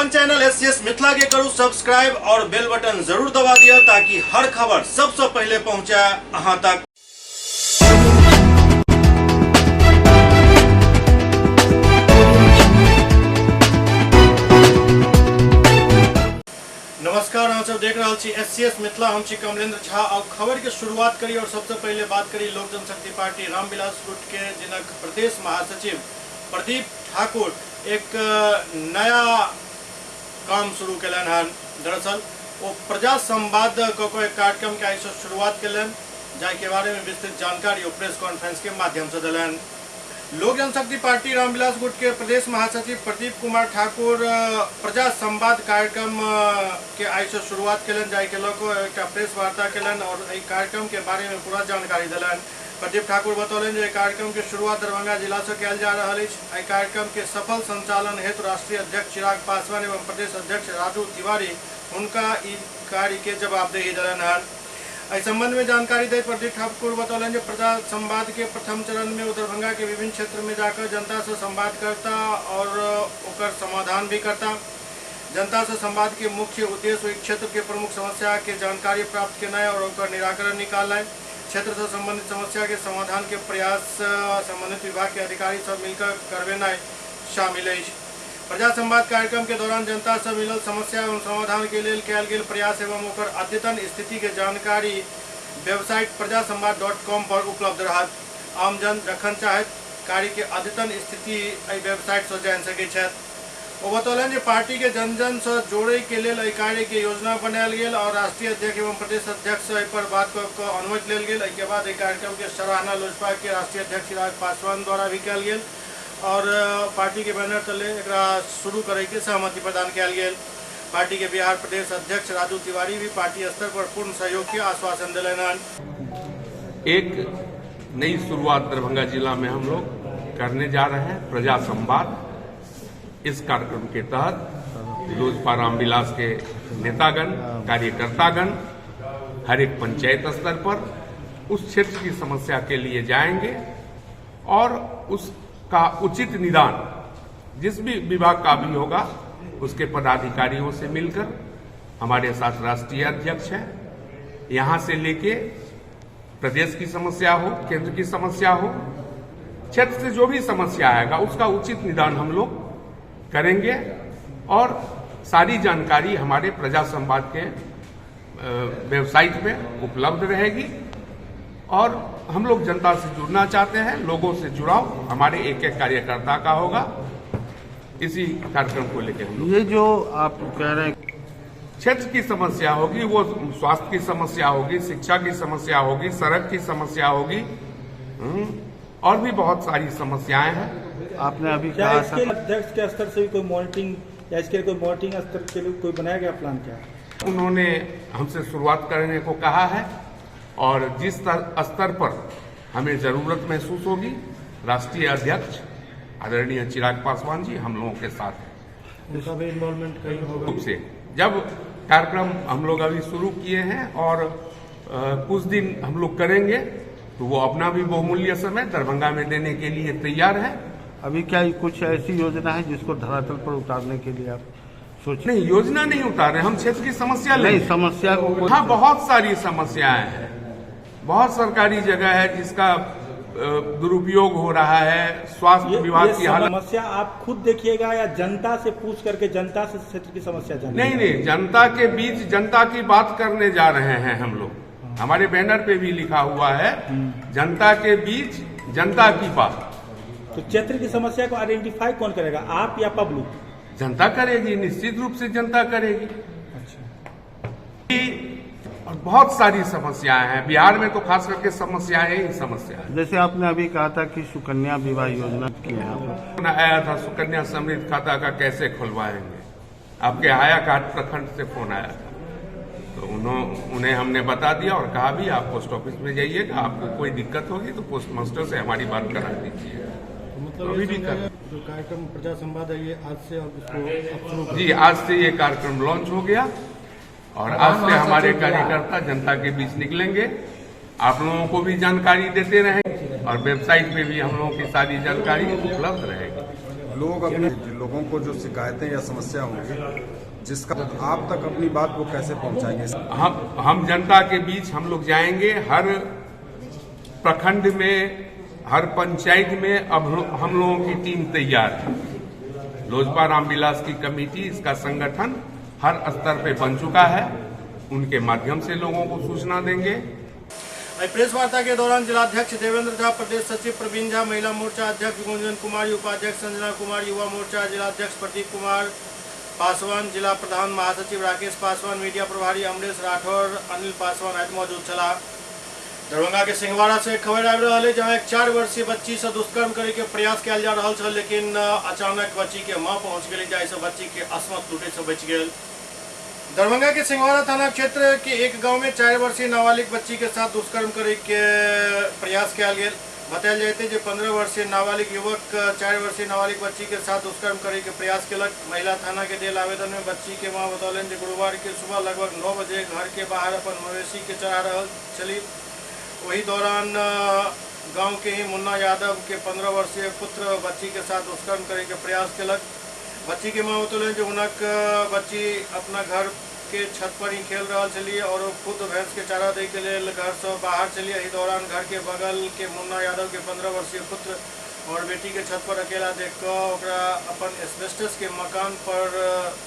अपन channel SCS Mithila के करू subscribe और बेल बटन जरूर दबा दिया ताकि हर खबर सबसे पहले पहुंचे अहां तक। नमस्कार, हम सब देख रहे छी एससीएस मिथिला। हम छी कमलेंद्र झा। और खबर के शुरुआत करी और सबसे पहले बात करी लोक जनशक्ति पार्टी रामविलास गुट के जिनक प्रदेश महासचिव प्रदीप ठाकुर एक नया काम शुरू कलन हन। दरअसल वो प्रजा संवाद को एक कार्यक्रम के आई शुरुआत कलन, जाके बारे में विस्तृत जानकारी प्रेस कॉन्फ्रेंस के माध्यम से दिलन। लोक जनशक्ति पार्टी रामविलास गुट के प्रदेश महासचिव प्रदीप कुमार ठाकुर प्रजा संवाद कार्यक्रम के आई शुरुआत कलन, जाके लोग एक प्रेस वार्ता कलन और एक कार्यक्रम के बारे में पूरा जानकारी दिलन। प्रदीप ठाकुर बतौलन जो कार्यक्रम की शुरुआत दरभंगा जिला से कल जा रहा है। कार्यक्रम के सफल संचालन हेतु राष्ट्रीय अध्यक्ष चिराग पासवान एवं प्रदेश अध्यक्ष राजू तिवारी उनका कार्य के जवाबदेही दिलन है। इस संबंध में जानकारी दे प्रदीप ठाकुर बतौलन जो प्रजा संवाद के प्रथम चरण में दरभंगा के विभिन्न क्षेत्र में जाकर जनता से संवाद करता और उकर समाधान भी करता। जनता से संवाद के मुख्य उद्देश्य एक क्षेत्र के प्रमुख समस्या के जानकारी प्राप्त करना और उनका निराकरण निकालना, क्षेत्र से संबंधित समस्या के समाधान के प्रयास संबंधित विभाग के अधिकारी सब मिलकर करवेना शामिल है। प्रजा संवाद कार्यक्रम के दौरान जनता से मिलल समस्या एवं समाधान के लिए कयल गेल प्रयास एवं ओकर अद्यतन स्थिति के जानकारी वेबसाइट प्रजासंवाद.com पर उपलब्ध रहत। आम जन जखन चाहत कार्य के अद्यतन स्थिति वेबसाइट से जान सकै छथि। वो बतौलन जो पार्टी के जन जन से जोड़े के लिए कार्य के योजना बनायल गेल और राष्ट्रीय अध्यक्ष एवं प्रदेश अध्यक्ष पर बात को अनुमति लेल गेल। के बाद कार्यक्रम के सराहना लोजपा के राष्ट्रीय अध्यक्ष चिराग पासवान द्वारा भी कयल गेल और पार्टी के बैनर तले एकरा शुरू करे के सहमति प्रदान कयल गेल। पार्टी के बिहार प्रदेश अध्यक्ष राजू तिवारी भी पार्टी स्तर पर पूर्ण सहयोग के आश्वासन दिलन। एक नई शुरुआत दरभंगा जिला में हम लोग करने जा रहे हैं प्रजा संवाद। इस कार्यक्रम के तहत लोजपा रामविलास के नेतागण कार्यकर्तागण हर एक पंचायत स्तर पर उस क्षेत्र की समस्या के लिए जाएंगे और उसका उचित निदान जिस भी विभाग का भी होगा उसके पदाधिकारियों से मिलकर, हमारे साथ राष्ट्रीय अध्यक्ष हैं, यहां से लेके प्रदेश की समस्या हो, केंद्र की समस्या हो, क्षेत्र से जो भी समस्या आएगा उसका उचित निदान हम लोग करेंगे और सारी जानकारी हमारे प्रजा संवाद के वेबसाइट में उपलब्ध रहेगी। और हम लोग जनता से जुड़ना चाहते हैं, लोगों से जुड़ाव हमारे एक एक कार्यकर्ता का होगा। इसी कार्यक्रम को लेकर हम लोग ये जो आप कह रहे हैं क्षेत्र की समस्या होगी, वो स्वास्थ्य की समस्या होगी, शिक्षा की समस्या होगी, सड़क की समस्या होगी और भी बहुत सारी समस्याएं हैं। आपने अभी क्या कहा इसके अध्यक्ष के स्तर से भी कोई मॉनिटरिंग या इसके कोई मॉनिटरिंग स्तर के लिए कोई बनाया गया प्लान क्या? उन्होंने हमसे शुरुआत करने को कहा है और जिस स्तर पर हमें जरूरत महसूस होगी राष्ट्रीय अध्यक्ष आदरणीय चिराग पासवान जी हम लोगों के साथ हैं। उनका भी इन्वॉल्वमेंट कहीं होगा रूप से जब कार्यक्रम हम लोग अभी शुरू किए हैं और कुछ दिन हम लोग करेंगे तो वो अपना भी बहुमूल्य समय दरभंगा में देने के लिए तैयार है। अभी क्या कुछ ऐसी योजना है जिसको धरातल पर उतारने के लिए आप सोच? नहीं, योजना नहीं उतार रहे हम, क्षेत्र की समस्या नहीं, समस्या को हाँ बहुत सारी समस्याएं हैं, बहुत सरकारी जगह है जिसका दुरुपयोग हो रहा है। स्वास्थ्य विभाग की हालत समस्या आप खुद देखिएगा या जनता से पूछ करके जनता से क्षेत्र की समस्या जानिएगा? नहीं, जनता के बीच जनता की बात करने जा रहे हैं हम लोग। हमारे बैनर पे भी लिखा हुआ है जनता के बीच जनता की बात। तो क्षेत्र की समस्या को आइडेंटिफाई कौन करेगा, आप या पब्लिक? जनता करेगी, निश्चित रूप से जनता करेगी। और बहुत सारी समस्याएं हैं बिहार में, तो खास करके समस्याएं ही समस्या है। जैसे आपने अभी कहा था कि सुकन्या विवाह योजना की है, आया था सुकन्या समृद्धि खाता का कैसे खुलवाएंगे, आपके आया कार्ड प्रखंड से फोन आया था तो उन्हें हमने बता दिया और कहा भी आप पोस्ट ऑफिस में जाइएगा, आपको कोई दिक्कत होगी तो पोस्ट मास्टर से हमारी बात करा दीजिए। मतलब अभी भी जो कार्यक्रम प्रजा संवाद है ये आज से अब इसको जी आज से ये कार्यक्रम लॉन्च हो गया और आज से हमारे कार्यकर्ता जनता के बीच निकलेंगे, आप लोगों को भी जानकारी देते रहेंगे और वेबसाइट पे भी हम लोगों की सारी जानकारी उपलब्ध रहेगी। लोग अपने लोगों को जो शिकायतें या समस्या होंगी जिसका आप तक अपनी बात को कैसे पहुंचाएंगे? हम जनता के बीच हम लोग जाएंगे। हर प्रखंड में, हर पंचायत में अब हम लोगों की टीम तैयार है। लोजपा रामविलास की कमेटी, इसका संगठन हर स्तर पे बन चुका है। उनके माध्यम से लोगों को सूचना देंगे। प्रेस वार्ता के दौरान जिलाध्यक्ष देवेंद्र झा, प्रदेश सचिव प्रवीण झा, महिला मोर्चा अध्यक्ष गुंजन कुमारी, उपाध्यक्ष संजना कुमार, युवा मोर्चा जिलाध्यक्ष प्रदीप कुमार पासवान, जिला प्रधान महासचिव राकेश पासवान, मीडिया प्रभारी अमरेश राठौर, अनिल पासवान आदि मौजूद छला। दरभंगा के सिंहवाड़ा से खबर आबि रहल है जहां एक 4 वर्षीय बच्ची से दुष्कर्म करे के प्रयास कयल जा रहल छल, लेकिन अचानक बच्ची के मां पहुंच गेली, जाहि से बच्ची के अस्मत टूटे से बच गेल। दरभंगा के सिंहवाड़ा थाना क्षेत्र के एक गांव में 4 वर्षीय नाबालिग बच्ची के साथ दुष्कर्म करे के प्रयास कयल गेल। बतायल जाते जे 15 वर्षीय नाबालिग युवक 4 वर्षीय नाबालिग बच्ची के साथ दुष्कर्म करे के प्रयास केलक। महिला थाना के देल आवेदन में बच्ची के मां बतौलन जे गुरुवार के सुबह लगभग 9 बजे घर के बाहर अपन मवेशी के चरा रहल छली। वही दौरान गांव के ही मुन्ना यादव के 15 वर्षीय पुत्र बच्ची के साथ दुष्कर्म करे के प्रयास केलक। बच्ची के मां बतौलन जे हुनक बच्ची अपना घर के छत पर ही खेल रहा चलिए और खुद भैंस के चारा दे के लिए घर से बाहर चलिए। यही दौरान घर के बगल के मुन्ना यादव के 15 वर्षीय पुत्र और बेटी के छत पर अकेला देख कर अपन एस्बेस्टस के मकान पर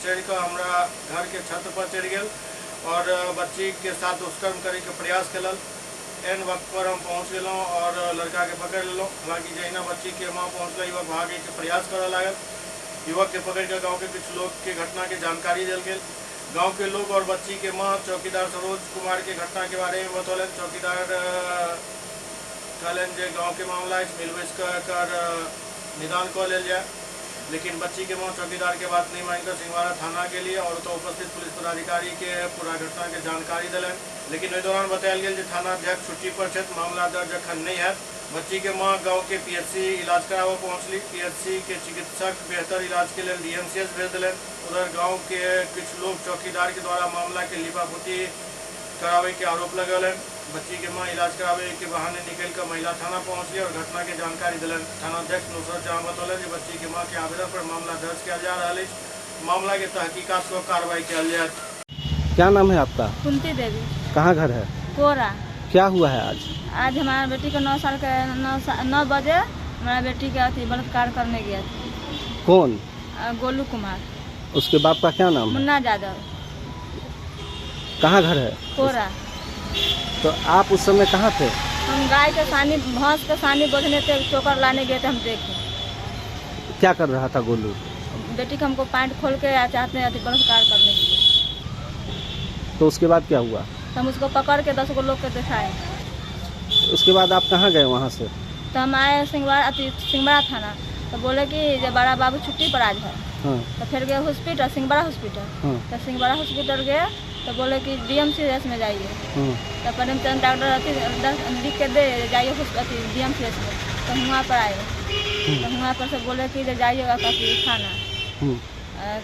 चढ़ कर हमारा घर के छत पर चढ़ गए और बच्ची के साथ दुष्कर्म करे के प्रयास कल। एन वक्त पर हम पहुँच गलों और लड़का के पकड़ लेलों। हालांकि जहिना बच्ची के माँ पहुँचल, युवक भागे के प्रयास करे लागल। युवक के पकड़ कर गाँव के कुछ लोग के घटना के जानकारी दिल गई। गांव के लोग और बच्ची के मां चौकीदार सरोज कुमार के घटना के बारे में बतौलन। चौकीदार कहलन जे गांव के मामला मिलवेश कर निदान कर लेल जाए, लेकिन बच्ची के मां चौकीदार के बात नहीं मानकर सिंहवाड़ा थाना के लिए और तो उपस्थित पुलिस पदाधिकारी के पूरा घटना के जानकारी दिलन। लेकिन इस दौरान बतायल गेल जे थाना अध्यक्ष छुट्टी पर छथि, मामला दर्ज अखन नहीं है। बच्ची के मां गांव के पीएचसी इलाज कराबे पहुंचली। पीएचसी के चिकित्सक बेहतर इलाज के लिए डीएमसीएच भेज दिलन। उधर गांव के कुछ लोग चौकीदार के द्वारा मामला के लिपापोती करावे के आरोप लगलन। बच्ची के मां इलाज करावे के बहाने निकल कर महिला थाना पहुंचली और घटना के जानकारी दिलन। थाना अध्यक्ष नुसरत जहां बतौलन जे बच्ची के मां के आवेदन पर मामला दर्ज किया जा रहा है। मामला के तहकीकात को कार्रवाई किया जाए। क्या नाम है आपका? कुंती देवी। कहाँ घर है? कोरा। क्या हुआ है आज? आज हमारा बेटी का 9 बजे हमारा बेटी का बलात्कार करने गया था। कौन? गोलू कुमार। उसके बाप का क्या नाम है? मुन्ना यादव। कहाँ घर है? कोरा। तो आप उस समय कहाँ थे? हम गाय के सानी, भैंस के सानी बोझने थे, चोकर लाने गए थे। हम देखे क्या कर रहा था गोलू? बेटी का हमको पैंट खोल के चाहते हैं बलात्कार करने के लिए। तो उसके बाद क्या हुआ? तो हम उसको पकड़ के 10 लोग के दिखाए। उसके बाद आप कहाँ गए वहाँ से? तो हम आए सिंहवाड़ा थाना। तो बोले कि जब बड़ा बाबू छुट्टी पर आज है। हाँ। तो फिर गए हॉस्पिटल, सिंहवाड़ा हॉस्पिटल। हाँ। तो सिंहवाड़ा हॉस्पिटल गए तो बोले कि डीएमसीएच में जाइए। हाँ। तो प्रेमचंद डॉक्टर लिख के दे जाइए डीएमसीएच में। तो वहाँ पर आए। तो वहाँ पर से बोले कि जाइएगा कभी थाना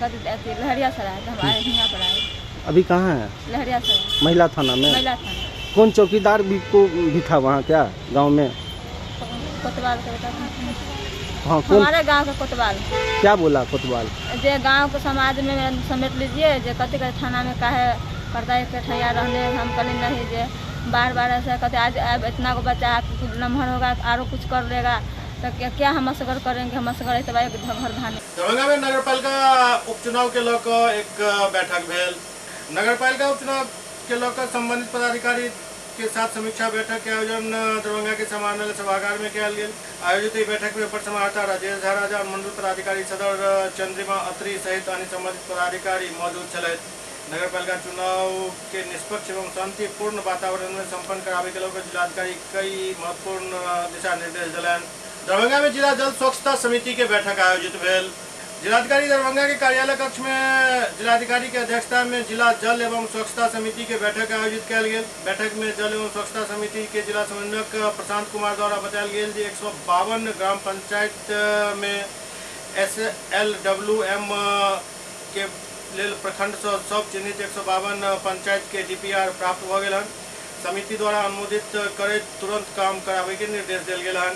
कभी लहरिया सराय। तो हम आए, यहाँ पर आए। अभी कहाँ है? लहरिया सराय महिला थाना में। महिला थाना। कौन चौकीदार भी था वहाँ क्या गांव में? कोतवाल कहता था। हाँ, कौन? हमारे गांव का कोतवाल। क्या बोला कोतवाल? जे गांव के समाज में समेट लीजिए, जे कथी कहते थाना में काहे करता है कठैया रहने। हम कहले नहीं, जे बार ऐसा कहते आज इतना को बच्चा कुछ नमहर होगा आरो कुछ कर लेगा तो क्या हम असगर करेंगे। हम असगर घर धाने। दरभंगा में नगरपालिका उपचुनाव के लेकर एक बैठक भेल। नगरपालिका उपचुनाव के लेकर संबंधित पदाधिकारी के साथ समीक्षा बैठक के आयोजन दरभंगा के समाहरणालय सभागार में किया गया। आयोजित बैठक में अपर समाहर्ता राजेश झा राजा, मंडल पदाधिकारी सदर चंद्रिमा अत्री सहित अन्य संबंधित पदाधिकारी मौजूद छल। नगरपालिका चुनाव के निष्पक्ष एवं शांतिपूर्ण वातावरण में संपन्न करावे के लेकर जिलाधिकारी कई महत्वपूर्ण दिशा निर्देश दिलन। दरभंगा में जिला जल स्वच्छता समिति के बैठक आयोजित भेल। जिलाधिकारी दरभंगा के कार्यालय कक्ष में जिलाधिकारी की अध्यक्षता में जिला जल एवं स्वच्छता समिति के बैठक आयोजित किया गया। बैठक में जल एवं स्वच्छता समिति के जिला समन्वयक प्रशांत कुमार द्वारा बताया गया कि 152 ग्राम पंचायत में SLWM के लेल प्रखंड से सब चिन्हित 152 पंचायत के DPR प्राप्त हो गए। समिति द्वारा अनुमोदित करे तुरंत काम करावे के निर्देश दिल गए।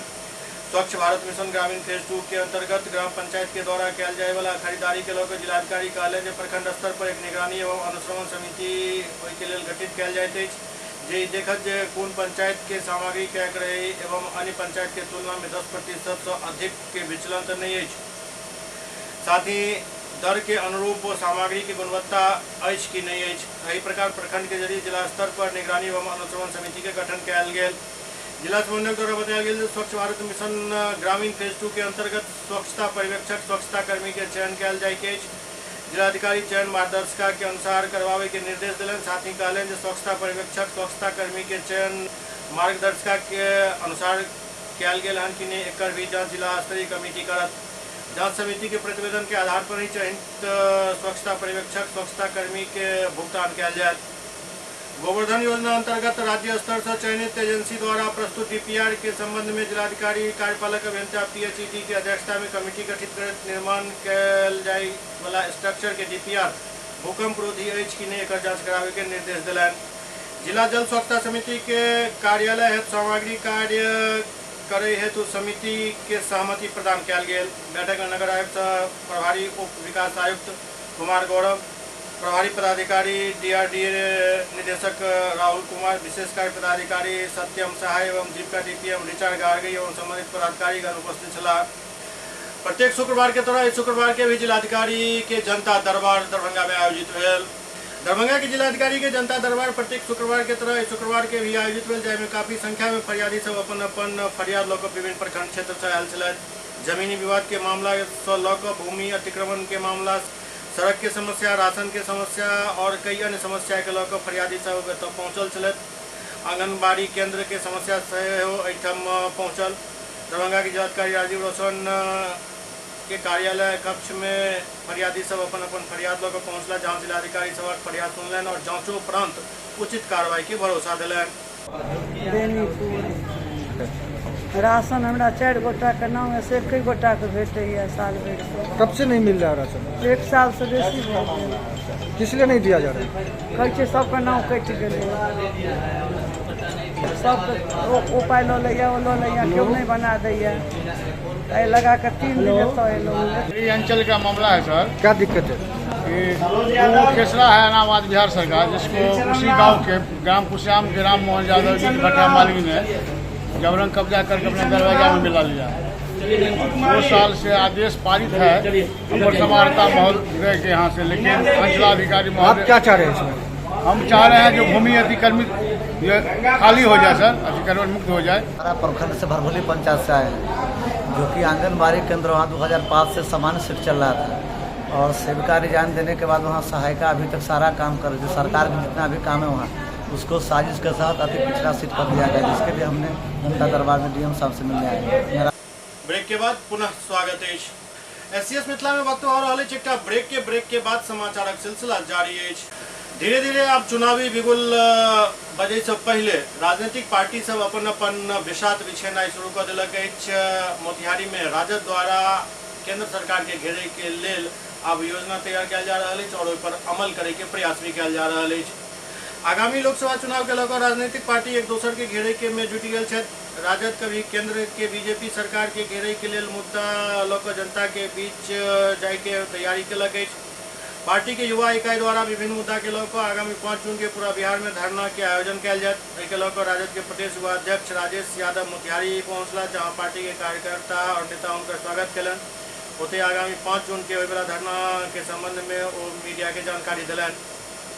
स्वच्छ भारत मिशन ग्रामीण फेज 2 के अंतर्गत ग्राम पंचायत के द्वारा कयल जाय वाला खरीदारी के लऽ जिलाधिकारी कहलनि जे प्रखंड स्तर पर एक निगरानी एवं अनुश्रवण समिति ओहि के लेल गठित कयल जाइत अछि जे देखत जे कोन पंचायत के सामग्री क्रय क्रय एवं अन्य पंचायत के तुलना में 10% से अधिक के विचलन तो नहीं अछि। साथ ही दर के अनुरूप सामग्री की गुणवत्ता अछि कि नहीं अछि। एहि प्रकार प्रखंड के जरिए जिला स्तर पर निगरानी एवं अनुश्रवण समिति के गठन कयल गेल। जिला समन्वयक द्वारा बताया गया स्वच्छ भारत मिशन ग्रामीण फेज 2 के अंतर्गत स्वच्छता पर्यवेक्षक स्वच्छता कर्मी के चयन कयल जाय के जिलाधिकारी चयन मार्गदर्शिका के अनुसार करवावे के निर्देश दिलन। साथ ही कहलन जे स्वच्छता पर्यवेक्षक स्वच्छता कर्मी के चयन मार्गदर्शिका के अनुसार कयल गेल हन कि नहीं एकर भी जांच जिला स्तरीय कमेटी करत। जांच समिति के प्रतिवेदन के आधार पर ही चयनित स्वच्छता पर्यवेक्षक स्वच्छता कर्मी के भुगतान कयल जायत। गोवर्धन योजना अंतर्गत राज्य स्तर से चयनित एजेंसी द्वारा प्रस्तुत डीपीआर के संबंध में जिलाधिकारी कार्यपालक अभियंता पीएचईडी की अध्यक्षता में कमेटी गठित कर निर्माण कयल जाय वाला स्ट्रक्चर के डीपीआर भूकंप रोधी अछि कि नहीं एकर जांच करावे के निर्देश दिलन। जिला जल स्वच्छता समिति के कार्यालय हेतु सामग्री कार्य करे हेतु समिति के सहमति प्रदान कयल गेल। बैठक में नगर आयुक्त प्रभारी उप विकास आयुक्त कुमार गौरव, प्रभारी पदाधिकारी डीआरडीए निदेशक राहुल कुमार, विशेष कार्य पदाधिकारी सत्यम सहाय एवं जीविका डीपीएम रिचर्ड गार्गी एवं संबंधित पदाधिकारीगण उपस्थित छला। प्रत्येक शुक्रवार के तरह इस शुक्रवार के भी जिलाधिकारी के जनता दरबार दरभंगा में आयोजित भेल। दरभंगा के जिलाधिकारी के जनता दरबार प्रत्येक शुक्रवार के तरह इस शुक्रवार के भी आयोजित भेल, जाहिमे काफी संख्या में फरियादी सब अपन अपन फरियाद लऽ कऽ विभिन्न प्रखंड क्षेत्र से आयल छलथि। जमीनी विवाद के मामला से लऽ कऽ भूमि अतिक्रमण के मामला, सड़क के समस्या, राशन के समस्या और कई अन्य समस्या के लऽ फरियादी सब एतऽ पहुँचल छलथि। आंगनबाड़ी केंद्र के समस्या सेहो एहिठाम पहुँचल। दरभंगा के जिलाधिकारी राजीव रोशन के कार्यालय कक्ष में फरियादी सब अपन अपन फरियाद लऽ पहुँचला, जहाँ जिलाधिकारी सब फरियाद सुनलनि और जाँचो उपरांत उचित कार्रवाई के भरोसा दिलनि। राशन हमरा 4 गोटा के नाम से 1 गोटा के भेटैया साल भर से। कब से नहीं मिल रहा राशन? 1 साल से बेसी भऽ गेल। किस लिए नहीं दिया जा रहा है? कहै छै सबके नाम कटि गेलै, सबके ओ पाइ लऽ लैया, ओ लऽ लैया, केओ नहीं बना दैया। एहि लगा के 3 दिन से एलहुँ। ये अंचल का मामला है सर। क्या दिक्कत है? वो खेसरा है अनाबाद बिहार सरकार, जिसको उसी गांव के ग्राम कुश्याम के राम मोहन यादव जी भट्टा मालिक ने जबरन कब्जा करके अपने दरवाजा में मिला लिया। 2 साल से आदेश पारित है अपर समाहर्ता महोदय के यहाँ से, लेकिन अंचलाधिकारी महोदय। आप क्या चाह रहे हैं इसमें? हम चाह रहे हैं जो भूमि अतिक्रमित ये खाली हो जाए सर, अतिक्रमण मुक्त हो जाए। हमारा प्रखंड से भरभोली पंचायत से आए हैं, जो कि आंगनबाड़ी केंद्र वहाँ 2005 से सामान्य शिफ्ट चल रहा था और सेविका रिजाइन देने के बाद वहाँ सहायिका अभी तक सारा काम कर रही है। सरकार का जितना भी काम है वहाँ उसको साजिश के साथ अति पिछड़ा सीट कर दिया गया, जिसके लिए हमने जनता दरबार में डीएम साहब से मिलने आए। ब्रेक के बाद पुनः स्वागत है। एससीएस मिथिला में वक्त और रहल एकटा ब्रेक के बाद समाचारक सिलसिला जारी है। धीरे धीरे अब चुनावी बिगुल बजै से पहले राजनीतिक पार्टी सब अपन अपन बिसात बिछेनाइ शुरू कर देलक अछि। मोतिहारी में राजद द्वारा केंद्र सरकार के घेरे के लेल अब योजना तैयार कयल जा रहल अछि और ओहि पर अमल करे के प्रयास भी कयल जा रहल अछि। आगामी लोकसभा चुनाव के लऽ राजनीतिक पार्टी एक दोसर के घेरे के में जुटि गेल छथि। राजद कभी केंद्र के बीजेपी सरकार के घेरे के लेल मुद्दा लऽ जनता के बीच जाय के तैयारी केलक अछि। पार्टी के युवा इकाई द्वारा विभिन्न मुद्दा के लऽ आगामी 5 जून के पूरा बिहार में धरना के आयोजन कयल जायत। एहि के लऽ राजद के प्रदेश युवा अध्यक्ष राजेश यादव मोतिहारी पहुंचला, जहां पार्टी के कार्यकर्ता और नेता उनका स्वागत कलन। ओते आगामी 5 जून के होयवला धरना के संबंध में वो मीडिया के जानकारी दिलन।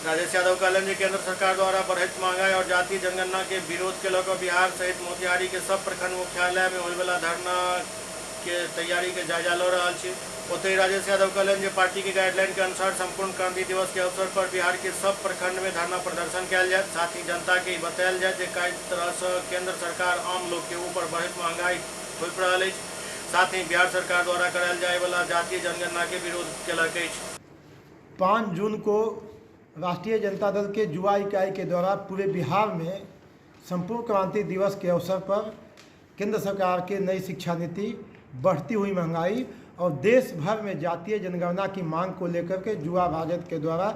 राजेश यादव कहलन जे केंद्र सरकार द्वारा बढ़त महंगाई और जातीय जनगणना के विरोध के लऽ बिहार सहित मोतिहारी के सब प्रखंड मुख्यालय में होयवला धरना के तैयारी के जायजा लऽ रहल छी। ओतहि राजेश यादव कहलन जे पार्टी के गाइडलाइन के अनुसार संपूर्ण क्रांति दिवस के अवसर पर बिहार के सब प्रखंड में धरना प्रदर्शन कयल जायत। साथ ही जनता के बतायल जाय जे कई तरह से केंद्र सरकार आम लोग के ऊपर बढ़त महंगाई थोप रहल अछि। साथ ही बिहार सरकार द्वारा करायल जाय वाला जातीय जनगणना के विरोध केलक अछि। 5 जून को राष्ट्रीय जनता दल के युवा इकाई के द्वारा पूरे बिहार में संपूर्ण क्रांति दिवस के अवसर पर केंद्र सरकार के नई शिक्षा नीति, बढ़ती हुई महंगाई और देश भर में जातीय जनगणना की मांग को लेकर के युवा राजद के द्वारा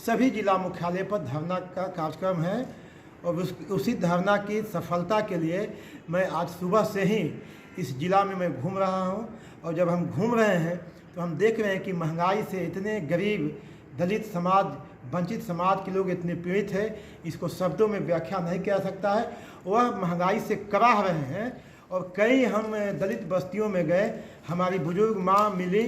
सभी जिला मुख्यालय पर धरना का कार्यक्रम है। और उसी धरना की सफलता के लिए मैं आज सुबह से ही इस ज़िला में मैं घूम रहा हूँ, और जब हम घूम रहे हैं तो हम देख रहे हैं कि महंगाई से इतने गरीब, दलित समाज, वंचित समाज के लोग इतने पीड़ित हैं, इसको शब्दों में व्याख्या नहीं किया सकता है। वह महंगाई से कराह रहे हैं। और कई हम दलित बस्तियों में गए, हमारी बुजुर्ग माँ मिली,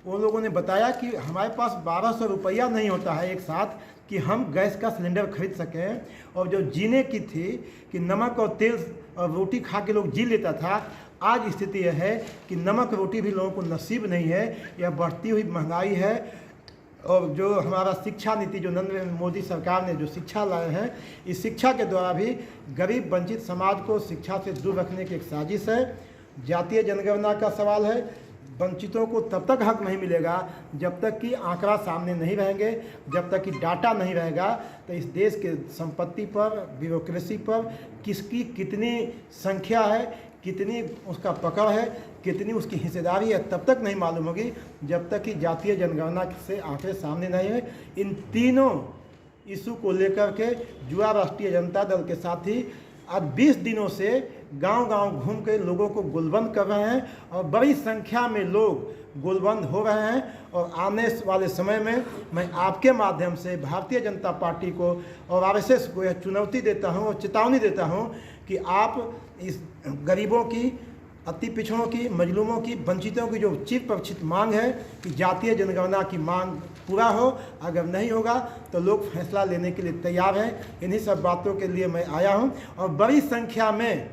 वो लोगों ने बताया कि हमारे पास 1200 रुपया नहीं होता है एक साथ कि हम गैस का सिलेंडर खरीद सकें, और जो जीने की थी कि नमक और तेल और रोटी खा के लोग जी लेता था, आज स्थिति यह है कि नमक रोटी भी लोगों को नसीब नहीं है। यह बढ़ती हुई महंगाई है। और जो हमारा शिक्षा नीति, जो नरेंद्र मोदी सरकार ने जो शिक्षा लाए हैं, इस शिक्षा के द्वारा भी गरीब वंचित समाज को शिक्षा से दूर रखने की एक साजिश है। जातीय जनगणना का सवाल है। वंचितों को तब तक हक नहीं मिलेगा जब तक कि आंकड़ा सामने नहीं रहेंगे, जब तक कि डाटा नहीं रहेगा। तो इस देश के संपत्ति पर, ब्यूरोक्रेसी पर किसकी कितनी संख्या है, कितनी उसका पकड़ है, कितनी उसकी हिस्सेदारी है, तब तक नहीं मालूम होगी जब तक कि जातीय जनगणना से आंकड़े सामने नहीं है। इन तीनों इशू को लेकर के युवा राष्ट्रीय जनता दल के साथी आज 20 दिनों से गांव-गांव घूम के लोगों को गोलबंद कर रहे हैं, और बड़ी संख्या में लोग गोलबंद हो रहे हैं। और आने वाले समय में मैं आपके माध्यम से भारतीय जनता पार्टी को और आरएसएस को यह चुनौती देता हूं और चेतावनी देता हूं कि आप इस गरीबों की, अति पिछड़ों की, मजलूमों की, वंचितों की जो चिर परिचित मांग है कि जातीय जनगणना की मांग पूरा हो, अगर नहीं होगा तो लोग फैसला लेने के लिए तैयार हैं। इन्हीं सब बातों के लिए मैं आया हूं। और बड़ी संख्या में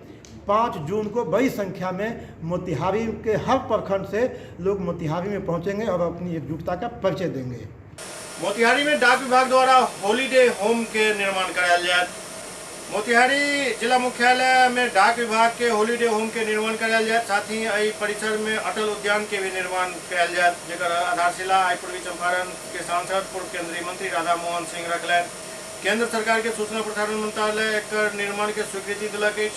5 जून को बड़ी संख्या में मोतिहारी के हर प्रखंड से लोग मोतिहारी में पहुंचेंगे और अपनी एकजुटता का परिचय देंगे। मोतिहारी में डाक विभाग द्वारा हॉलीडे होम के निर्माण कराया जाए। मोतिहारी जिला मुख्यालय में डाक विभाग के हॉलीडे होम के निर्माण कराया जाए। साथ ही एहि परिसर में अटल उद्यान के भी निर्माण कराया जाए, जेकर आधारशिला आई पूर्वी चंपारण के सांसद पूर्व केंद्रीय मंत्री राधा मोहन सिंह रखलन। केंद्र सरकार के सूचना प्रसारण मंत्रालय एकर निर्माण के स्वीकृति दिलक अछि।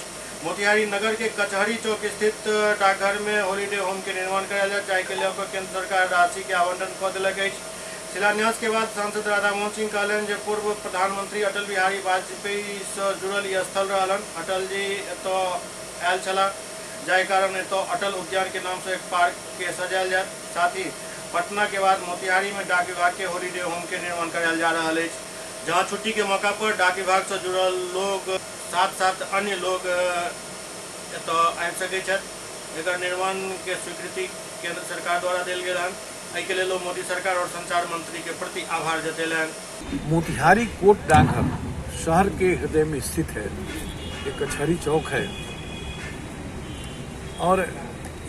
मोतिहारी नगर के कचहरी चौक स्थित डाकघर में हॉलीडे होम के निर्माण कराया जाए, जाहि के लिए केंद्र सरकार राशि के आवंटन कऽ देलक अछि। शिलान्यास के बाद सांसद राधा मोहन सिंह कहलन जे पूर्व प्रधानमंत्री अटल बिहारी वाजपेयी से जुड़ल यह स्थल रहलन। अटल जी एत आयल छला, जाहि कारण एत अटल उद्यान के नाम से एक पार्क के सजायल जाए। साथ ही पटना के बाद मोतिहारी में डाक विभाग के हॉलीडे होम के निर्माण करायल जा रहा है, जहाँ छुट्टी के मौका पर डाक विभाग से जुड़ल लोग साथ साथ अन्य लोग एत आबि सकै छथि। एकर निर्माण के स्वीकृति केंद्र सरकार द्वारा देल गेल हन। के लिए लोग मोदी सरकार और संचार मंत्री के प्रति आभार जतेलन। मोतिहारी कोट डाकघर शहर के हृदय में स्थित है, एक कचहरी चौक है, और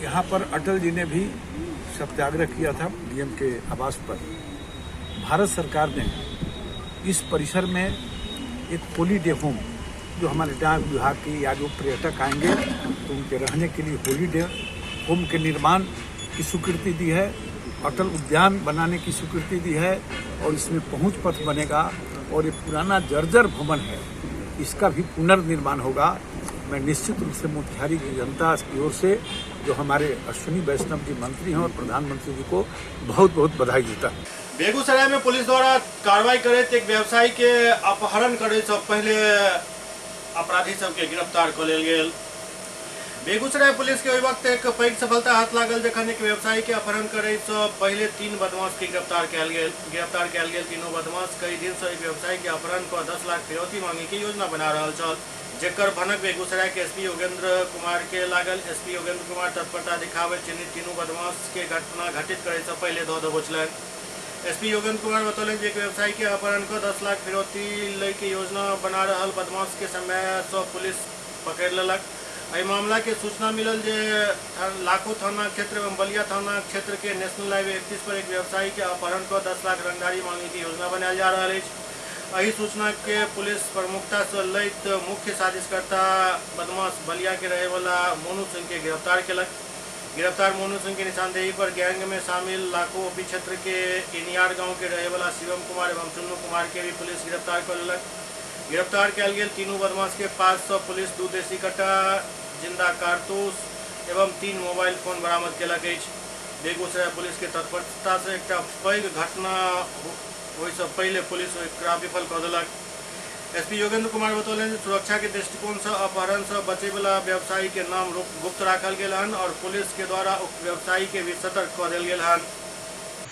यहाँ पर अटल जी ने भी सत्याग्रह किया था डीएम के आवास पर। भारत सरकार ने इस परिसर में एक हॉलीडे होम, जो हमारे डाक विभाग के या जो पर्यटक आएंगे तो उनके रहने के लिए हॉलीडे होम के निर्माण की स्वीकृति दी है, अटल उद्यान बनाने की स्वीकृति दी है, और इसमें पहुंच पथ बनेगा, और ये पुराना जर्जर भवन है, इसका भी पुनर्निर्माण होगा। मैं निश्चित रूप से मोतिहारी की जनता की ओर से, जो हमारे अश्विनी वैष्णव जी मंत्री हैं और प्रधानमंत्री जी को बहुत बहुत बधाई देता हूँ। बेगूसराय में पुलिस द्वारा कार्रवाई करैत एक व्यवसायी के अपहरण करे से पहले अपराधी सबके गिरफ्तार कर लेल गेल। बेगूसराय पुलिस के ओहि वक्त एक पैघ सफलता हाथ लागल जखन एक व्यवसायी के अपहरण करे से पहले 3 बदमाश के गिरफ्तार कयल गेल। तीनों बदमाश कई दिन से व्यवसायी के अपहरण कर 10 लाख फिरौती मांगे के योजना बना रहल छल, जेकर भनक बेगूसराय के एसपी योगेंद्र कुमार के लागल। एसपी योगेंद्र कुमार तत्परता दिखावे चिन्हित तीनों बदमाश के घटना घटित करे से पहले धऽ दबोचलन। एसपी योगेंद्र कुमार बतौलन जे व्यवसायी के अपहरण कर 10 लाख फिरौती लय के योजना बना रहल बदमाश के समय से पुलिस पकड़ लेलक। एहि मामला के सूचना मिलल जे लाखो थाना क्षेत्र एवं बलिया थाना क्षेत्र के नेशनल हाईवे 31 पर एक व्यवसायी के अपहरण कर 10 लाख रंगदारी मांगे की योजना बनायल जा रहा है। एहि सूचना के पुलिस प्रमुखता से लैत मुख्य साजिशकर्ता बदमाश बलिया के रहे वाला मोनू सिंह के गिरफ्तार केलक। गिरफ्तार मोनू सिंह की निशानदेही पर गैंग में शामिल लाखो ओपी क्षेत्र के इनियार गांव के रहे वाला शिवम कुमार एवं चुन्नू कुमार के भी पुलिस गिरफ्तार कर लेलक। गिरफ्तार कयल गेल तीनों बदमाश के पास से पुलिस 2 देसी कट्टा, जिंदा कारतूस एवं 3 मोबाइल फोन बरामद केलक अछि। बेगूसराय पुलिस के तत्परता से एक पैघ घटना होय से पहले पुलिस एकरा विफल कऽ देलक। एसपी योगेंद्र कुमार बतौलन सुरक्षा के दृष्टिकोण से अपहरण से बचे वाला व्यवसायी के नाम गुप्त रखल गेल हन और पुलिस के द्वारा उक्त व्यवसायी के भी सतर्क कर दिल गेल हन।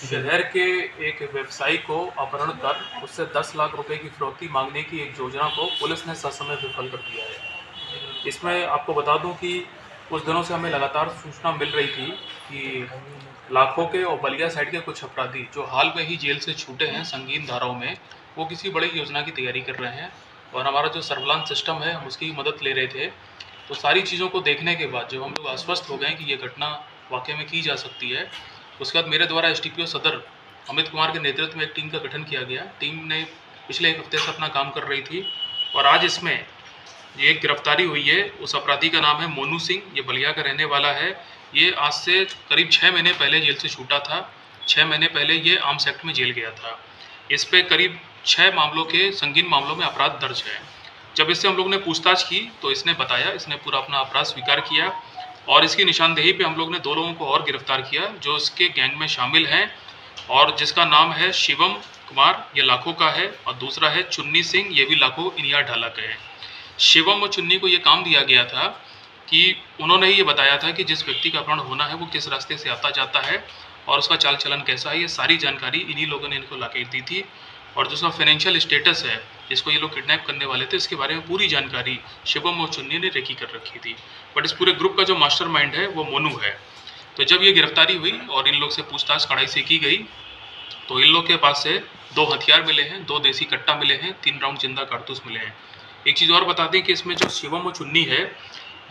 शहर के एक व्यवसायी को अपहरण कर उससे 10 लाख रुपए की फिरौती मांगने की एक योजना को पुलिस ने ससमय विफल कर दिया है। इसमें आपको बता दूं कि कुछ दिनों से हमें लगातार सूचना मिल रही थी कि लाखों के और बलिया साइड के कुछ अपराधी जो हाल में ही जेल से छूटे हैं संगीन धाराओं में, वो किसी बड़ी योजना की तैयारी कर रहे हैं और हमारा जो सर्विलांस सिस्टम है हम उसकी मदद ले रहे थे। तो सारी चीज़ों को देखने के बाद जब हम लोग आश्वस्त हो गए कि ये घटना वाकई में की जा सकती है, उसके बाद मेरे द्वारा STPO सदर अमित कुमार के नेतृत्व में एक टीम का गठन किया गया। टीम ने पिछले एक हफ्ते से अपना काम कर रही थी और आज इसमें ये एक गिरफ्तारी हुई है। उस अपराधी का नाम है मोनू सिंह, ये बलिया का रहने वाला है। ये आज से करीब 6 महीने पहले जेल से छूटा था। 6 महीने पहले ये आर्म्स एक्ट में जेल गया था। इस पे करीब 6 मामलों के संगीन मामलों में अपराध दर्ज है। जब इससे हम लोग ने पूछताछ की तो इसने बताया, इसने पूरा अपना अपराध स्वीकार किया और इसकी निशानदेही पे हम लोग ने 2 लोगों को और गिरफ्तार किया जो इसके गैंग में शामिल हैं और जिसका नाम है शिवम कुमार, ये लाखों का है, और दूसरा है चुन्नी सिंह, ये भी लाखों इनिया ढाला का है। शिवम और चुन्नी को ये काम दिया गया था कि उन्होंने ही ये बताया था कि जिस व्यक्ति का अपहरण होना है वो किस रास्ते से आता जाता है और उसका चाल चलन कैसा है, ये सारी जानकारी इन्हीं लोगों ने इनको लाके दी थी। और जो उसका फाइनेंशियल स्टेटस है, जिसको ये लोग किडनैप करने वाले थे, इसके बारे में पूरी जानकारी शिवम और चुन्नी ने रेकी कर रखी थी। बट इस पूरे ग्रुप का जो मास्टरमाइंड है वो मोनू है। तो जब ये गिरफ्तारी हुई और इन लोग से पूछताछ कड़ाई से की गई तो इन लोग के पास से 2 हथियार मिले हैं, 2 देसी कट्टा मिले हैं, 3 राउंड जिंदा कारतूस मिले हैं। एक चीज़ और बता दें कि इसमें जो शिवम और चुन्नी है,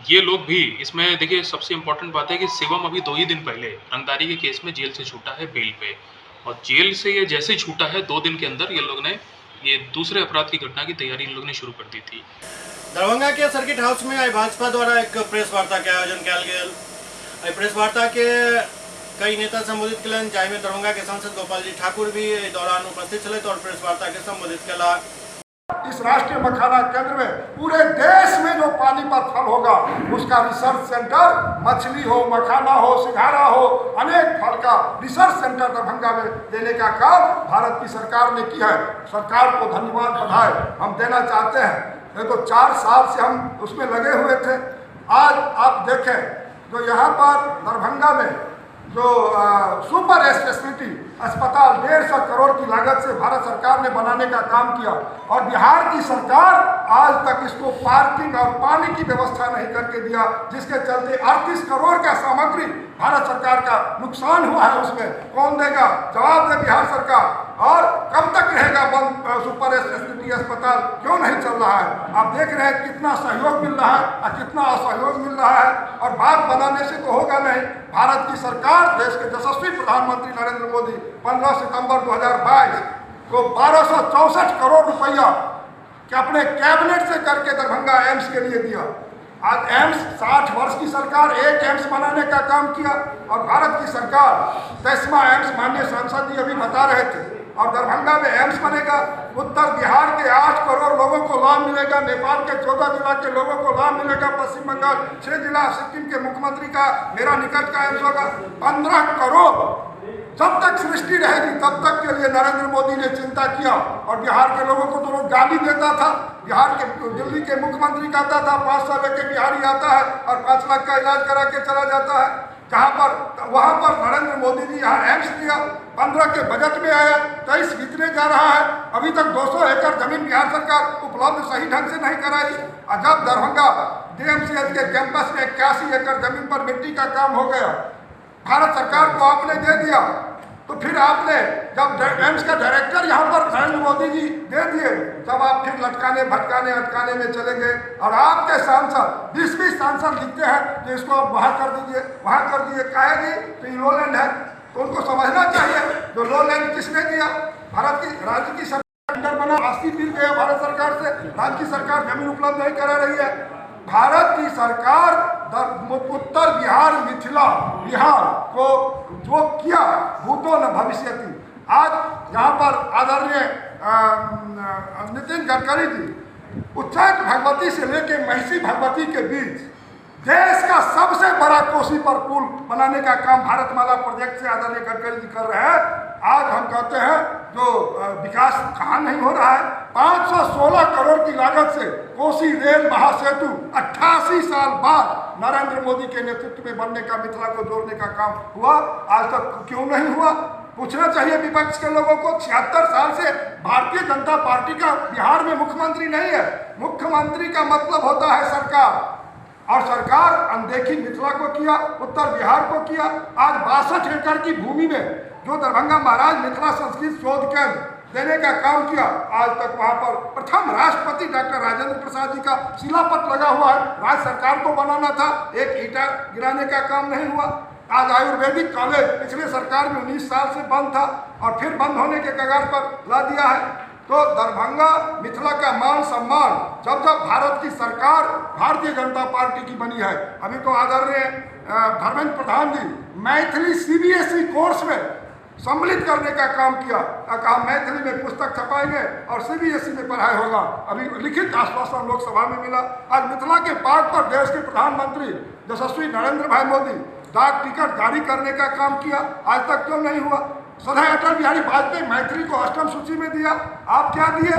ये लोग भी इसमें, देखिए सबसे इम्पोर्टेंट बात है कि शिवम अभी 2 ही दिन पहले रंगदारी के केस में जेल से छूटा है बेल पे, और जेल से ये जैसे ही छूटा है 2 दिन के अंदर ये लोग ने ये दूसरे अपराध की घटना की तैयारी इन लोग ने शुरू कर दी थी। दरभंगा के सर्किट हाउस में आई भाजपा द्वारा एक प्रेस वार्ता के आयोजन किया गया। प्रेस वार्ता के कई नेता संबोधित कलन, जाहिमे दरभंगा के सांसद गोपाल जी ठाकुर भी दौरान उपस्थित चले और प्रेस वार्ता के संबोधित कला। इस राष्ट्रीय मखाना केंद्र में पूरे देश में जो पानी पर फल होगा उसका रिसर्च सेंटर, मछली हो, मखाना हो, सिंघाड़ा हो, अनेक फल का रिसर्च सेंटर दरभंगा में देने का काम भारत की सरकार ने किया है। सरकार को धन्यवाद बधाई हम देना चाहते हैं। नहीं तो 4 साल से हम उसमें लगे हुए थे। आज आप देखें तो यहाँ पर दरभंगा में जो सुपर स्पेशलिटी अस्पताल 150 करोड़ की लागत से भारत सरकार ने बनाने का काम किया और बिहार की सरकार आज तक इसको पार्किंग और पानी की व्यवस्था नहीं करके दिया, जिसके चलते 38 करोड़ का सामग्री भारत सरकार का नुकसान हुआ है। उसमें कौन देगा जवाब? दे बिहार सरकार। और कब तक रहेगा बंद सुपर स्पेशलिटी अस्पताल? क्यों नहीं चल रहा है? आप देख रहे हैं कितना सहयोग मिल रहा है और कितना असहयोग मिल रहा है। और बात बनाने से तो होगा नहीं। भारत की सरकार, देश के यशस्वी प्रधानमंत्री नरेंद्र मोदी 15 सितंबर 2022 को 1264 करोड़ रुपया कि अपने कैबिनेट से करके दरभंगा एम्स के लिए दिया। आज एम्स 60 वर्ष की सरकार एक एम्स बनाने का काम किया और भारत की सरकार 10वां एम्स, माननीय सांसद जी अभी बता रहे थे, और दरभंगा में एम्स बनेगा। उत्तर बिहार के 8 करोड़ लोगों को लाभ मिलेगा, नेपाल के 14 जिला के लोगों को लाभ मिलेगा, पश्चिम बंगाल 6 जिला, सिक्किम के मुख्यमंत्री का मेरा निकट का एम्स होगा। 15 करोड़ जब तक सृष्टि रहेगी तब तक के लिए नरेंद्र मोदी ने चिंता किया और बिहार के लोगों को तो लोग गाली देता था। बिहार के दिल्ली के मुख्यमंत्री कहता था 500 लेके बिहारी आता है और 5 लाख का इलाज करा के चला जाता है। जहाँ पर वहाँ पर नरेंद्र मोदी जी यहाँ एम्स दिया, 15 के बजट में आया, 23 बीतने जा रहा है, अभी तक 200 एकड़ जमीन बिहार सरकार उपलब्ध सही ढंग से नहीं कराई। जब दरभंगा DMCH के कैंपस में 81 एकड़ जमीन पर मिट्टी का काम हो गया, भारत सरकार को आपने दे दिया, तो फिर आपने जब एम्स का डायरेक्टर यहाँ पर नरेंद्र मोदी जी दे दिए, तब आप फिर लटकाने भटकाने अटकाने में चले गए। और आपके सांसद 20 सांसद लिखते हैं कि इसको आप वहाँ कर दीजिए, वहाँ कर दीजिए, काहे नहीं? तो ये लोलैंड है, तो उनको समझना चाहिए जो लोलैंड किसने दिया? भारत की राज्य की सरकार बना, 80 बिल गया भारत सरकार से, राज्य की सरकार जमीन उपलब्ध नहीं करा रही है। भारत की सरकार उत्तर बिहार, मिथिला बिहार को जो किया भूतो न भविष्यति। आज यहाँ पर आदरणीय नितिन गडकरी जी उच्चैठ भगवती से लेकर महिषी भगवती के बीच देश का सबसे बड़ा कोसी पर पुल बनाने का काम भारतमाला प्रोजेक्ट से आदरणीय गडकरी जी कर रहे हैं। आज हम कहते हैं जो विकास कहाँ नहीं हो रहा है। 516 करोड़ की लागत से कोसी रेल महासेतु 88 साल बाद नरेंद्र मोदी के नेतृत्व में बनने का, मिथिला को जोड़ने का काम हुआ, आज तक क्यों नहीं हुआ? पूछना चाहिए विपक्ष के लोगों को। 76 साल से भारतीय जनता पार्टी का बिहार में मुख्यमंत्री नहीं है। मुख्यमंत्री का मतलब होता है सरकार, और सरकार अनदेखी मिथिला को किया, उत्तर बिहार को किया। आज 62 एकड़ की भूमि में जो दरभंगा महाराज मिथिला संस्कृत शोध केंद्र देने का काम किया, आज तक वहां पर प्रथम राष्ट्रपति डॉक्टर राजेंद्र प्रसाद जी का शिलापट लगा हुआ है। राज्य सरकार को बनाना था, एक ईंटा गिराने का काम नहीं हुआ। आज आयुर्वेदिक कॉलेज पिछले सरकार में 19 साल से बंद था और फिर बंद होने के कगार पर ला दिया है। तो दरभंगा मिथिला का मान सम्मान जब जब भारत की सरकार भारतीय जनता पार्टी की बनी है। अभी तो आदरणीय धर्मेंद्र प्रधान जी मैथिली CBSE कोर्स में सम्मिलित करने का काम किया, कहा मैथिली में पुस्तक छपाएंगे और CBSE में पढ़ाई होगा। अभी लिखित आश्वासन लोकसभा में मिला। आज मिथिला के पाठ पर देश के प्रधानमंत्री यशस्वी नरेंद्र भाई मोदी डाक टिकट जारी करने का काम किया, आज तक क्यों नहीं हुआ? सदैव अटल बिहारी वाजपेयी मैथिली को अष्टम सूची में दिया, आप क्या दिए?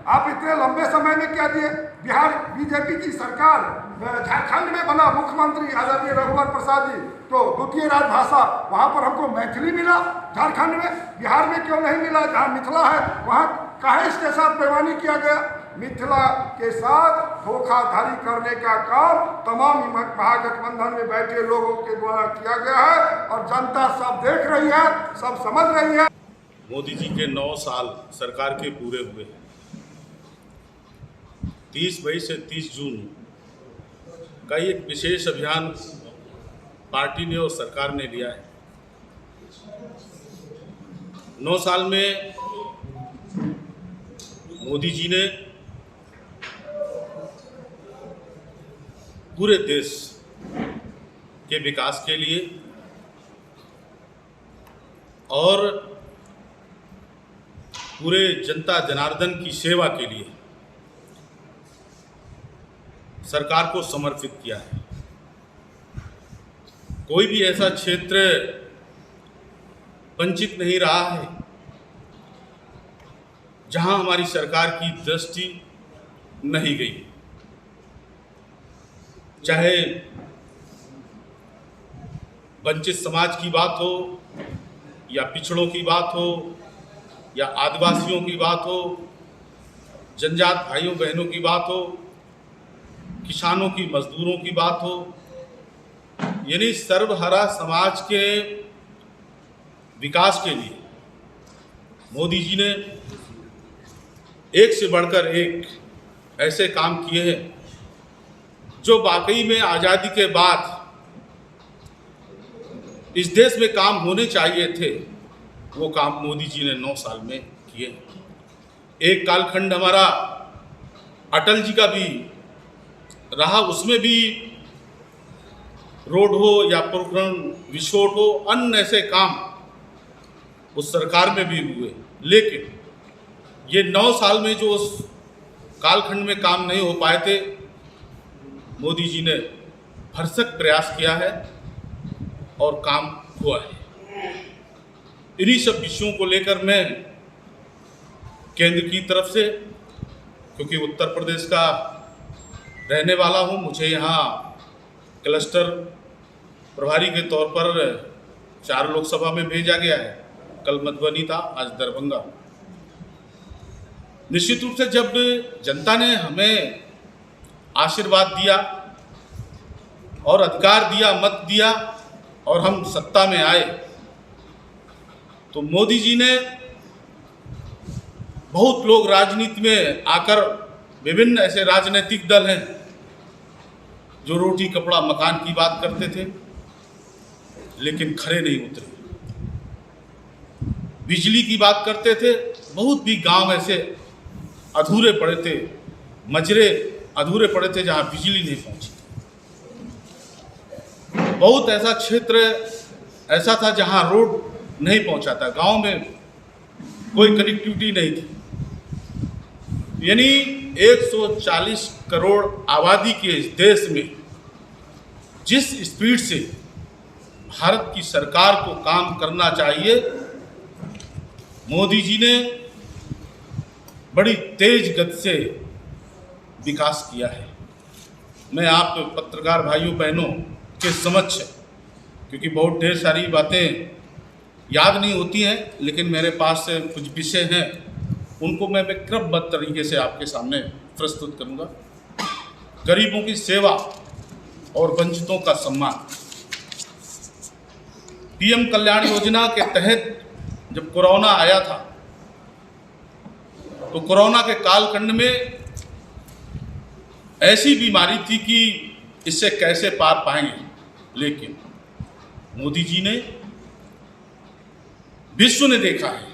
आप इतने लंबे समय में क्या दिए? बिहार बीजेपी की सरकार झारखंड में बना मुख्यमंत्री आदरणीय रघुवर प्रसाद जी, तो द्वितीय राजभाषा वहाँ पर हमको मैथिली मिला झारखंड में, बिहार में क्यों नहीं मिला? जहाँ मिथिला है वहाँ काहे इसके साथ बेईमानी किया गया? मिथिला के साथ धोखाधड़ी करने का काम तमाम महागठबंधन में बैठे लोगों के द्वारा किया गया है और जनता सब देख रही है, सब समझ रही है। मोदी जी के 9 साल सरकार के पूरे हुए। 30 मई से 30 जून का एक विशेष अभियान पार्टी ने और सरकार ने लिया है। 9 साल में मोदी जी ने पूरे देश के विकास के लिए और पूरे जनता जनार्दन की सेवा के लिए सरकार को समर्पित किया है। कोई भी ऐसा क्षेत्र वंचित नहीं रहा है जहां हमारी सरकार की दृष्टि नहीं गई, चाहे वंचित समाज की बात हो या पिछड़ों की बात हो या आदिवासियों की बात हो, जनजात भाइयों बहनों की बात हो, किसानों की, मजदूरों की बात हो, यानी सर्वहरा समाज के विकास के लिए मोदी जी ने एक से बढ़कर एक ऐसे काम किए हैं जो वाकई में आज़ादी के बाद इस देश में काम होने चाहिए थे, वो काम मोदी जी ने 9 साल में किए। एक कालखंड हमारा अटल जी का भी रहा, उसमें भी रोड हो या पोखरण विस्फोट हो, अन्य ऐसे काम उस सरकार में भी हुए। लेकिन ये 9 साल में जो उस कालखंड में काम नहीं हो पाए थे, मोदी जी ने भरसक प्रयास किया है और काम हुआ है। इन्हीं सब विषयों को लेकर मैं केंद्र की तरफ से, क्योंकि उत्तर प्रदेश का रहने वाला हूँ, मुझे यहाँ क्लस्टर प्रभारी के तौर पर 4 लोकसभा में भेजा गया है। कल मधुबनी था, आज दरभंगा। निश्चित रूप से जब जनता ने हमें आशीर्वाद दिया और अधिकार दिया, मत दिया और हम सत्ता में आए, तो मोदी जी ने, बहुत लोग राजनीति में आकर, विभिन्न ऐसे राजनीतिक दल हैं जो रोटी कपड़ा मकान की बात करते थे लेकिन खरे नहीं उतरे, बिजली की बात करते थे, बहुत भी गांव ऐसे अधूरे पड़े थे, मजरे अधूरे पड़े थे जहां बिजली नहीं पहुंची। बहुत ऐसा क्षेत्र ऐसा था जहां रोड नहीं पहुंचा था, गांव में कोई कनेक्टिविटी नहीं थी। यानी 140 करोड़ आबादी के इस देश में जिस स्पीड से भारत की सरकार को काम करना चाहिए, मोदी जी ने बड़ी तेज गति से विकास किया है। मैं आप पत्रकार भाइयों बहनों के समक्ष, क्योंकि बहुत ढेर सारी बातें याद नहीं होती हैं, लेकिन मेरे पास कुछ विषय हैं, उनको मैं क्रमबद्ध तरीके से आपके सामने प्रस्तुत करूंगा। गरीबों की सेवा और वंचितों का सम्मान। पीएम कल्याण योजना के तहत जब कोरोना आया था, तो कोरोना के कालखंड में ऐसी बीमारी थी कि इससे कैसे पार पाएंगे, लेकिन मोदी जी ने, विश्व ने देखा है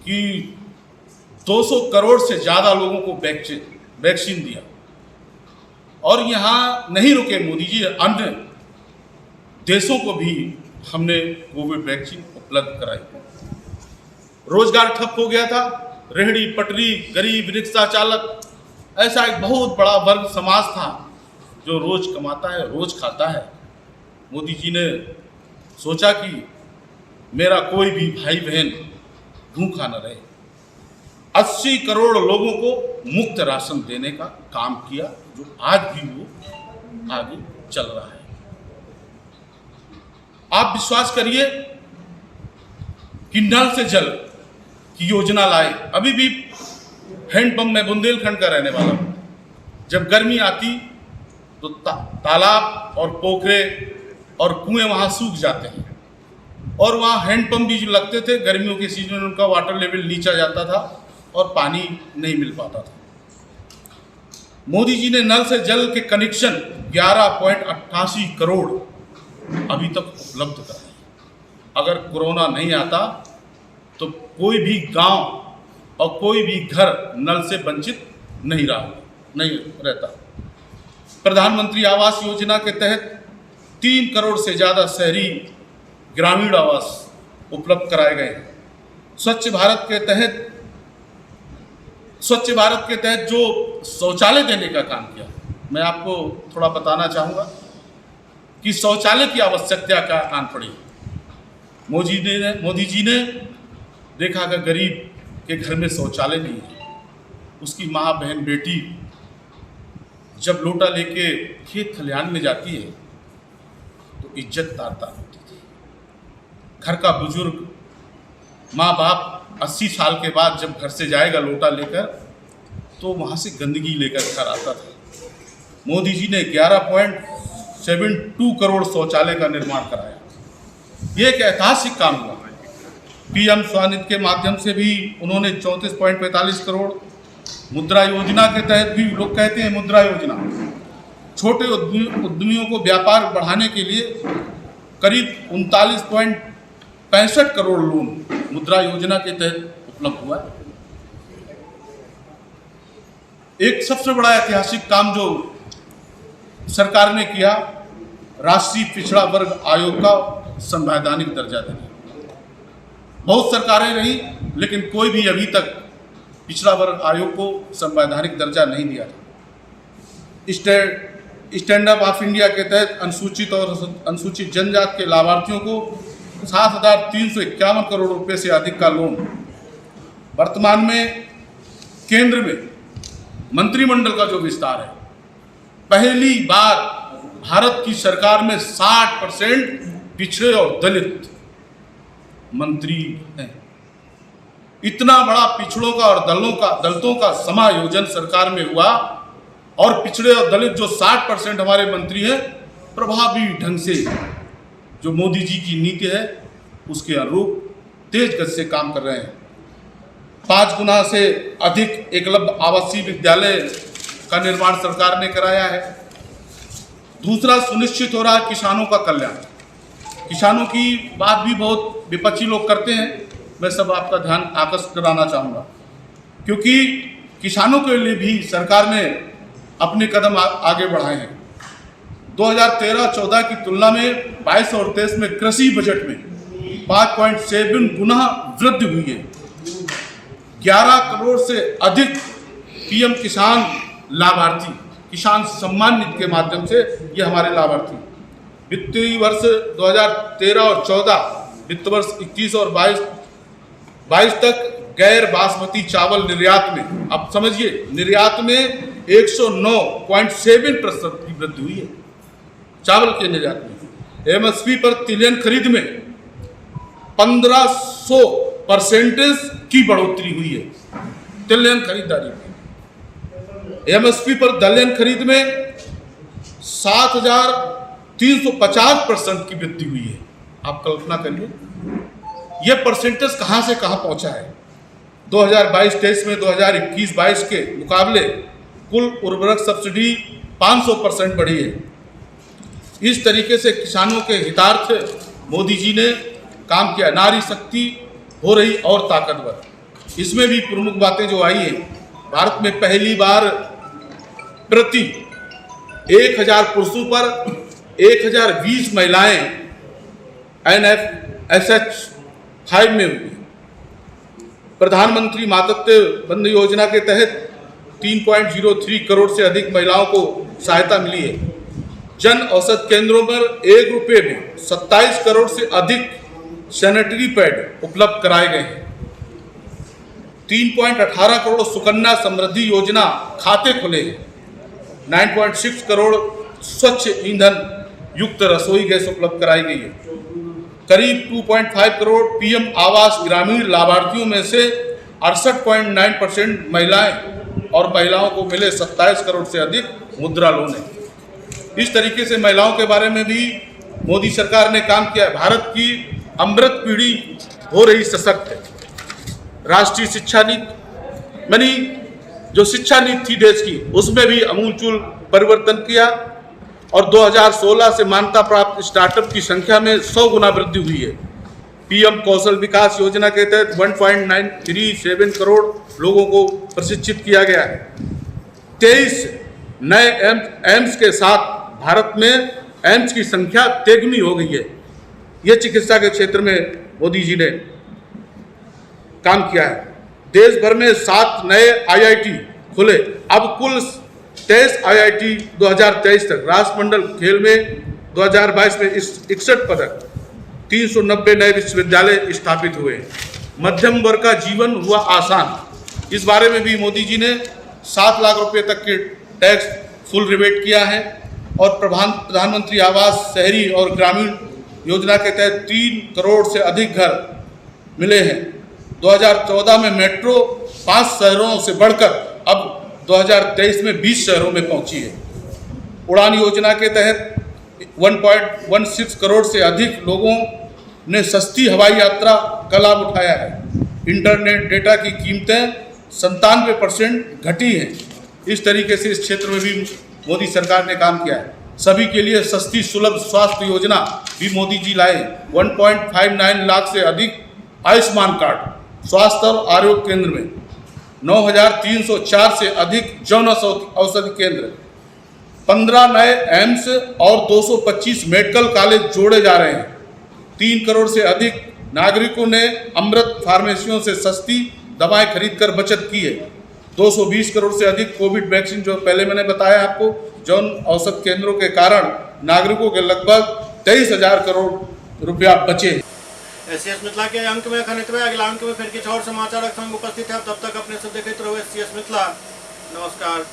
कि 200 करोड़ से ज़्यादा लोगों को वैक्सीन दिया, और यहाँ नहीं रुके मोदी जी, अन्य देशों को भी हमने कोविड वैक्सीन उपलब्ध कराई। रोजगार ठप हो गया था, रेहड़ी पटरी, गरीब, रिक्शा चालक, ऐसा एक बहुत बड़ा वर्ग समाज था जो रोज कमाता है, रोज खाता है। मोदी जी ने सोचा कि मेरा कोई भी भाई बहन भूखा न रहे। 80 करोड़ लोगों को मुफ्त राशन देने का काम किया, जो आज भी वो आगे चल रहा है। आप विश्वास करिए कि नल से जल की योजना लाए। अभी भी हैंडपंप में बुंदेलखंड का रहने वाला हूं। जब गर्मी आती तो तालाब और पोखरे और कुएं वहां सूख जाते हैं, और वहाँ हैंडपंप भी जो लगते थे, गर्मियों के सीजन में उनका वाटर लेवल नीचा जाता था और पानी नहीं मिल पाता था। मोदी जी ने नल से जल के कनेक्शन 11.88 करोड़ अभी तक उपलब्ध कराए। अगर कोरोना नहीं आता तो कोई भी गांव और कोई भी घर नल से वंचित नहीं रहता। प्रधानमंत्री आवास योजना के तहत 3 करोड़ से ज़्यादा शहरी ग्रामीण आवास उपलब्ध कराए गए। स्वच्छ भारत के तहत जो शौचालय देने का काम किया, मैं आपको थोड़ा बताना चाहूँगा कि शौचालय की आवश्यकता क्या आन पड़ी। मोदी जी ने देखा कि गरीब के घर में शौचालय नहीं है, उसकी माँ, बहन, बेटी जब लोटा लेके खेत खलिहान में जाती है तो इज्जत तारता होती थी। घर का बुजुर्ग, माँ बाप 80 साल के बाद जब घर से जाएगा लोटा लेकर, तो वहाँ से गंदगी लेकर घर आता था। मोदी जी ने 11.72 करोड़ शौचालय का निर्माण कराया। ये एक ऐतिहासिक काम हुआ। पीएम स्वानिधि के माध्यम से भी उन्होंने 34.45 करोड़, मुद्रा योजना के तहत भी, लोग कहते हैं मुद्रा योजना, छोटे उद्यमियों को व्यापार बढ़ाने के लिए करीब 39.65 करोड़ लोन मुद्रा योजना के तहत उपलब्ध हुआ। एक सबसे बड़ा ऐतिहासिक काम जो सरकार ने किया, राष्ट्रीय पिछड़ा वर्ग आयोग का संवैधानिक दर्जा देना। बहुत सरकारें रही, लेकिन कोई भी अभी तक पिछड़ा वर्ग आयोग को संवैधानिक दर्जा नहीं दिया था। स्टैंड अप ऑफ इंडिया के तहत अनुसूचित और अनुसूचित जनजाति के लाभार्थियों को 7,351 करोड़ रुपए से अधिक का लोन। वर्तमान में केंद्र में मंत्रिमंडल का जो विस्तार है, पहली बार भारत की सरकार में 60% पिछड़े और दलित मंत्री हैं। इतना बड़ा पिछड़ों का और दलितों का समायोजन सरकार में हुआ, और पिछड़े और दलित जो 60% हमारे मंत्री हैं, प्रभावी ढंग से जो मोदी जी की नीति है उसके अनुरूप तेज गति से काम कर रहे हैं। 5 गुना से अधिक एकलव्य आवासीय विद्यालय का निर्माण सरकार ने कराया है। दूसरा, सुनिश्चित हो रहा है किसानों का कल्याण। किसानों की बात भी बहुत विपक्षी लोग करते हैं, मैं सब आपका ध्यान आकर्षित कराना चाहूँगा, क्योंकि किसानों के लिए भी सरकार ने अपने कदम आगे बढ़ाए हैं। 2013-14 की तुलना में 22 और 23 में कृषि बजट में 5.7 गुना वृद्धि हुई है। 11 करोड़ से अधिक पीएम किसान लाभार्थी किसान सम्मान निधि के माध्यम से ये हमारे लाभार्थी। वित्तीय वर्ष 2013 और 14 वित्त वर्ष 21 और 22 तक गैर बासमती चावल निर्यात में, अब समझिए, निर्यात में 109.7% की वृद्धि हुई है चावल के निर्यात में। एमएसपी पर तिलहन खरीद में 1500% की बढ़ोतरी हुई है तिलहन खरीदारी में। एमएसपी पर दलहन खरीद में 7350% की वृद्धि हुई है। आप कल्पना करिए ये परसेंटेज कहां से कहां पहुंचा है। 2022-23 में 2021-22 के मुकाबले कुल उर्वरक सब्सिडी 500% बढ़ी है। इस तरीके से किसानों के हितार्थ मोदी जी ने काम किया। नारी शक्ति हो रही और ताकतवर। इसमें भी प्रमुख बातें जो आई हैं, भारत में पहली बार प्रति 1000 पुरुषों पर 1020 महिलाएं NFSH 5 में हुई। प्रधानमंत्री मातृत्व बंधु योजना के तहत 3.03 करोड़ से अधिक महिलाओं को सहायता मिली है। जन औसत केंद्रों पर 1 रुपये में 27 करोड़ से अधिक सैनिटरी पैड उपलब्ध कराए गए हैं। 3.18 करोड़ सुकन्या समृद्धि योजना खाते खुले हैं। 9.6 करोड़ स्वच्छ ईंधन युक्त रसोई गैस उपलब्ध कराई गई है। करीब 2.5 करोड़ पीएम आवास ग्रामीण लाभार्थियों में से 68.9% महिलाएं और महिलाओं को मिले 27 करोड़ से अधिक मुद्रा लोन है। इस तरीके से महिलाओं के बारे में भी मोदी सरकार ने काम किया है। भारत की अमृत पीढ़ी हो रही सशक्त। राष्ट्रीय शिक्षा नीति मानी जो शिक्षा नीति थी देश की, उसमें भी अमूलचूल परिवर्तन किया और 2016 से मान्यता प्राप्त स्टार्टअप की संख्या में 100 गुना वृद्धि हुई है। पीएम कौशल विकास योजना के तहत 1.937 करोड़ लोगों को प्रशिक्षित किया गया है। 23 नए एम्स के साथ भारत में एम्स की संख्या तेगुनी हो गई है। ये चिकित्सा के क्षेत्र में मोदी जी ने काम किया है। देश भर में 7 नए IIT खुले। अब कुल 23 IIT 2023 तक। राष्ट्रमंडल खेल में 2022 में 61 पदक, 390 नए विश्वविद्यालय स्थापित हुए। मध्यम वर्ग का जीवन हुआ आसान। इस बारे में भी मोदी जी ने 7 लाख रुपए तक के टैक्स फुल रिबेट किया है और प्रधानमंत्री आवास शहरी और ग्रामीण योजना के तहत 3 करोड़ से अधिक घर मिले हैं। 2014 में मेट्रो 5 शहरों से बढ़कर अब 2023 में 20 शहरों में पहुंची है। उड़ान योजना के तहत 1.16 करोड़ से अधिक लोगों ने सस्ती हवाई यात्रा का लाभ उठाया है। इंटरनेट डेटा की कीमतें 97% घटी हैं। इस तरीके से इस क्षेत्र में भी मोदी सरकार ने काम किया है। सभी के लिए सस्ती सुलभ स्वास्थ्य योजना भी मोदी जी लाए। 1.59 लाख से अधिक आयुष्मान कार्ड स्वास्थ्य और आरोग्य केंद्र में, 9304 से अधिक जन औषधि केंद्र, 15 नए एम्स और 225 मेडिकल कॉलेज जोड़े जा रहे हैं। 3 करोड़ से अधिक नागरिकों ने अमृत फार्मेसियों से सस्ती दवाएं खरीदकर बचत की है। 220 करोड़ से अधिक कोविड वैक्सीन, जो पहले मैंने बताया आपको, जन औषध केंद्रों के कारण नागरिकों के लगभग 23,000 करोड़ रुपया बचे। SCS मिथिला के अंक में खनित हुए। अगला अंक में फिर कुछ और समाचार संग उपस्थित है। तब तक अपने सब देखते रहो SCS मिथिला। नमस्कार।